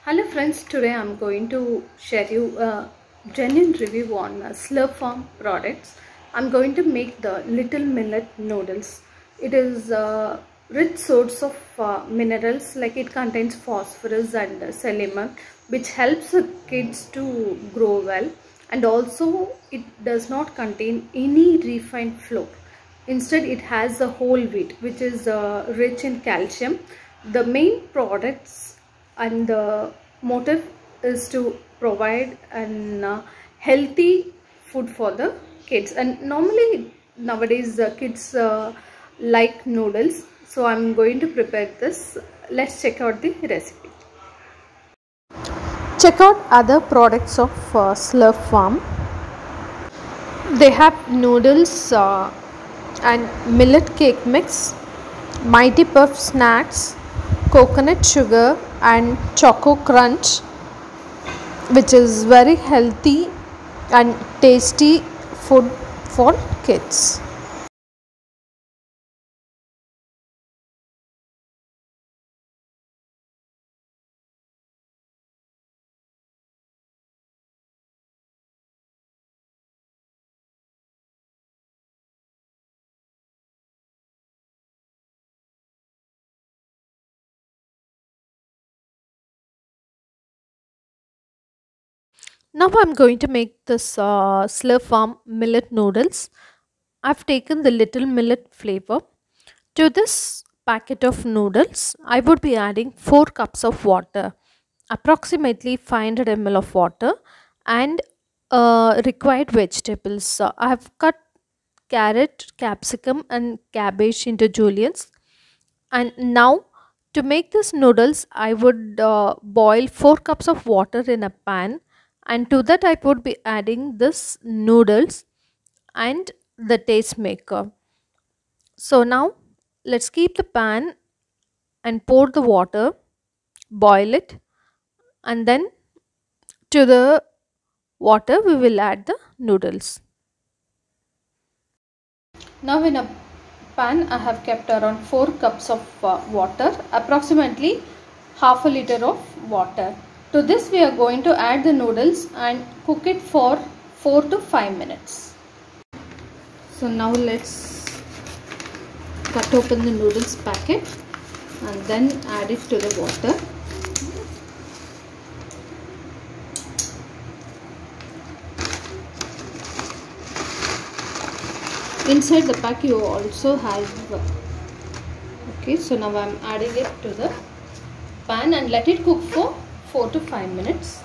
Hello friends, today I'm going to share you a genuine review on Slurp Farm products. I'm going to make the Little Millet Noodles. It is a rich source of minerals, like it contains phosphorus and selenium, which helps the kids to grow well, and also it does not contain any refined flour. Instead, it has a whole wheat, which is rich in calcium. The main products and the motive is to provide an healthy food for the kids, and normally nowadays the kids like noodles, so I'm going to prepare this. Let's check out the recipe. Check out other products of Slurp Farm. They have noodles and millet cake mix, mighty puff snacks, coconut sugar and Choco Crunch, which is very healthy and tasty food for kids. Now I'm going to make this Slurp Farm millet noodles. I've taken the little millet flavor. To this packet of noodles, I would be adding 4 cups of water, approximately 500 ml of water, and required vegetables. I have cut carrot, capsicum, and cabbage into juliennes. And now, to make this noodles, I would boil 4 cups of water in a pan, and to that I would be adding this noodles and the taste maker. So now let's keep the pan and pour the water, boil it, and then to the water we will add the noodles. Now in a pan I have kept around 4 cups of water, approximately half a liter of water. To this we are going to add the noodles and cook it for 4 to 5 minutes. So now let's cut open the noodles packet and then add it to the water. Inside the pack you also have, okay, so now I am adding it to the pan and let it cook for 4 to 5 minutes.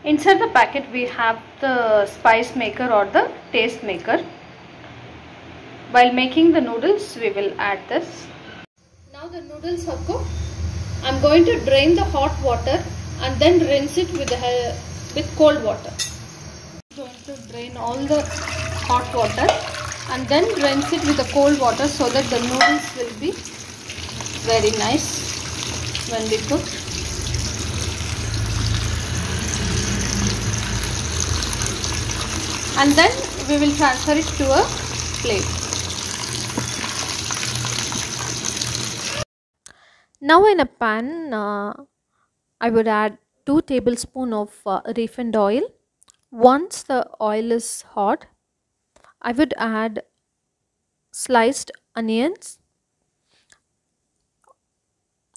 Inside the packet we have the spice maker or the taste maker. While making the noodles we will add this. Now the noodles are cooked. I am going to drain the hot water and then rinse it with cold water. I am going to drain all the hot water and then rinse it with the cold water so that the noodles will be very nice when we cook. And then we will transfer it to a plate. Now in a pan, I would add 2 tablespoons of refined oil. Once the oil is hot, I would add sliced onions.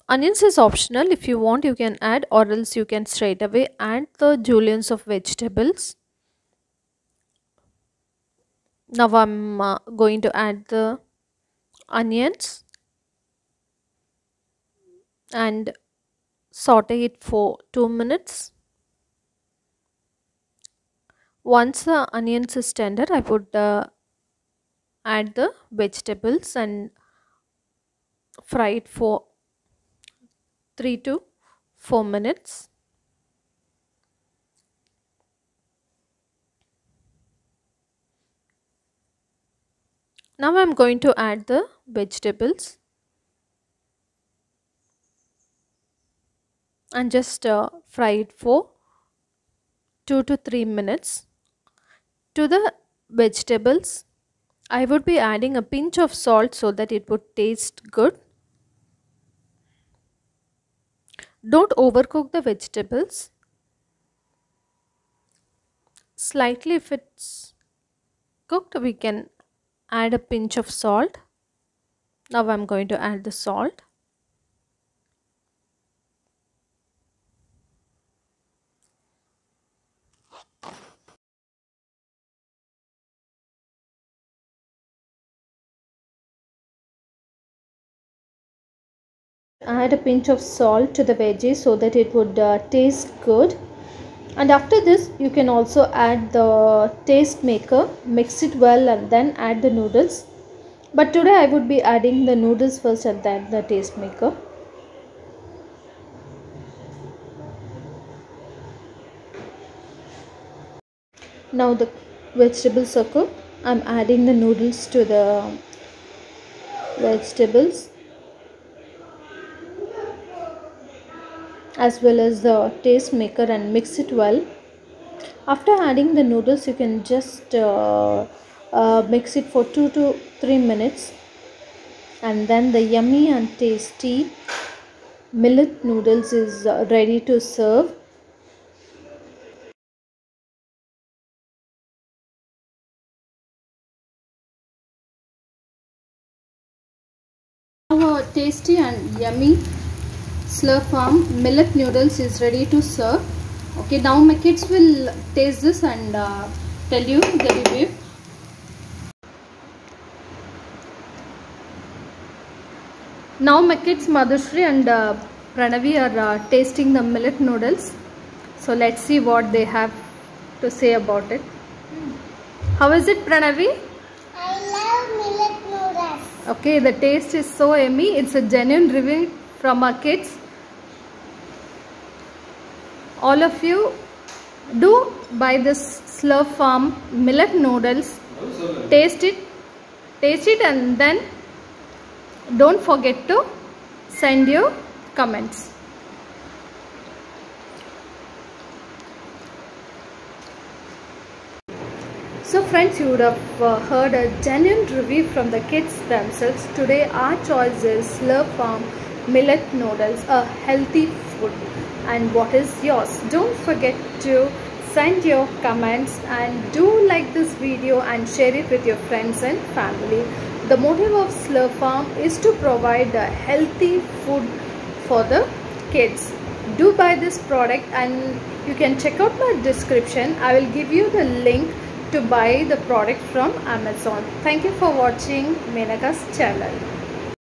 Onions is optional. If you want, you can add, or else you can straight away add the juliennes of vegetables. Now I'm going to add the onions and saute it for 2 minutes. Once the onions is tender, I would add the vegetables and fry it for 3 to 4 minutes. Now I'm going to add the vegetables and just fry it for 2 to 3 minutes. To the vegetables I would be adding a pinch of salt so that it would taste good. Don't overcook the vegetables. Slightly, if it's cooked, we can add a pinch of salt. Now I'm going to add the salt. Add a pinch of salt to the veggies so that it would taste good. And after this you can also add the taste maker, mix it well and then add the noodles. But today I would be adding the noodles first and then the taste maker. Now the vegetables are cooked. I'm adding the noodles to the vegetables as well as the taste maker and mix it well. After adding the noodles, you can just mix it for 2 to 3 minutes, and then the yummy and tasty millet noodles is ready to serve. Our tasty and yummy Slurrp millet noodles is ready to serve. Okay, now my kids will taste this and tell you the review. Now my kids Madhushri and Pranavi are tasting the millet noodles. So let's see what they have to say about it. How is it, Pranavi? I love millet noodles. Okay, the taste is so yummy. It's a genuine review from our kids. All of you do buy this Slurrp millet noodles. Taste it and then don't forget to send your comments. So friends, you would have heard a genuine review from the kids themselves. Today our choice is Slurrp millet noodles, a healthy food. And what is yours? Don't forget to send your comments and do like this video and share it with your friends and family. The motive of Slurrp is to provide a healthy food for the kids. Do buy this product and you can check out my description. I will give you the link to buy the product from Amazon. Thank you for watching Menaka's channel.